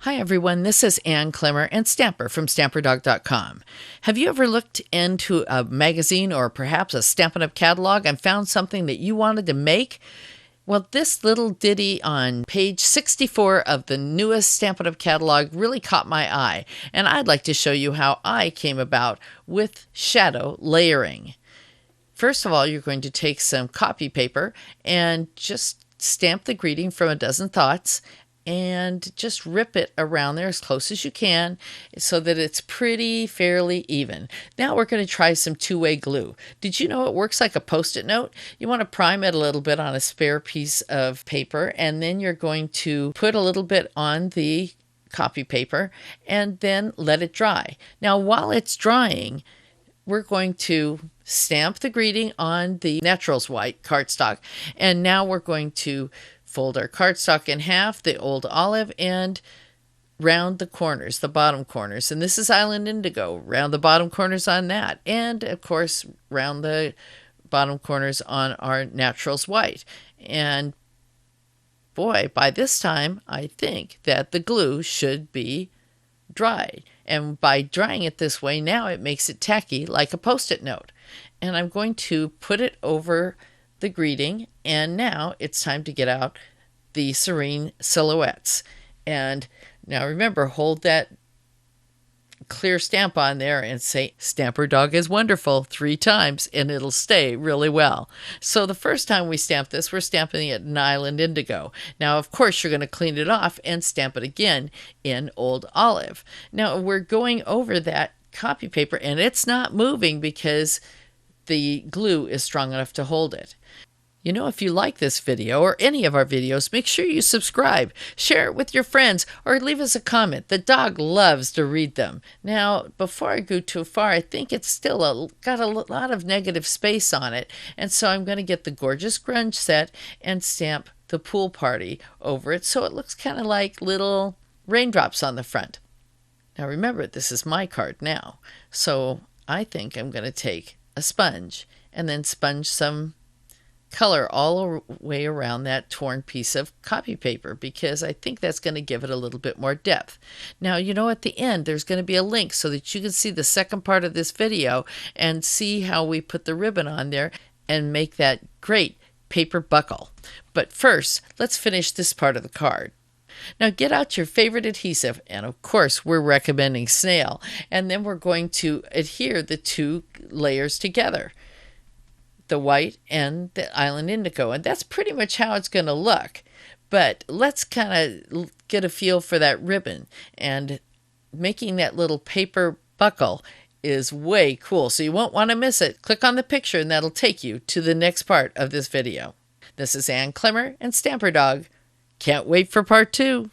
Hi everyone, this is Ann Klimmer and Stamper from StamperDog.com. Have you ever looked into a magazine or perhaps a Stampin' Up! Catalog and found something that you wanted to make? Well, this little ditty on page 64 of the newest Stampin' Up! Catalog really caught my eye, and I'd like to show you how I came about with shadow layering. First of all, you're going to take some copy paper and just stamp the greeting from A Dozen Thoughts and just rip it around there as close as you can so that it's pretty fairly even. Now we're going to try some two-way glue. Did you know it works like a Post-it note? You want to prime it a little bit on a spare piece of paper, and then you're going to put a little bit on the copy paper and then let it dry. Now while it's drying, we're going to stamp the greeting on the Naturals White cardstock, and now we're going to fold our cardstock in half, the old olive, and round the corners, the bottom corners. And this is Island Indigo. Round the bottom corners on that. And, of course, round the bottom corners on our Naturals White. And, boy, by this time, I think that the glue should be dry. And by drying it this way, now it makes it tacky like a Post-it note. And I'm going to put it over the greeting, and now it's time to get out the Serene Silhouettes. And now remember, hold that clear stamp on there and say Stamper Dog is wonderful 3 times, and it'll stay really well. So the first time we stamp this, we're stamping it in Island Indigo. Now of course you're going to clean it off and stamp it again in Old Olive. Now we're going over that copy paper, and it's not moving because the glue is strong enough to hold it. You know, if you like this video or any of our videos, make sure you subscribe, share it with your friends, or leave us a comment. The dog loves to read them. Now, before I go too far, I think it's still got a lot of negative space on it, and so I'm going to get the Gorgeous Grunge set and stamp the Pool Party over it so it looks kind of like little raindrops on the front. Now remember, this is my card now, so I think I'm going to take a sponge and then sponge some color all the way around that torn piece of copy paper, because I think that's going to give it a little bit more depth. Now, you know, at the end there's going to be a link so that you can see the second part of this video and see how we put the ribbon on there and make that great paper buckle. But first, let's finish this part of the card. Now get out your favorite adhesive, and of course we're recommending snail, and then we're going to adhere the 2 layers together, the white and the Island Indigo, and that's pretty much how it's going to look. But let's kind of get a feel for that ribbon, and making that little paper buckle is way cool, so you won't want to miss it. Click on the picture and that'll take you to the next part of this video. This is Ann Klimmer and Stamper Dog. Can't wait for part 2.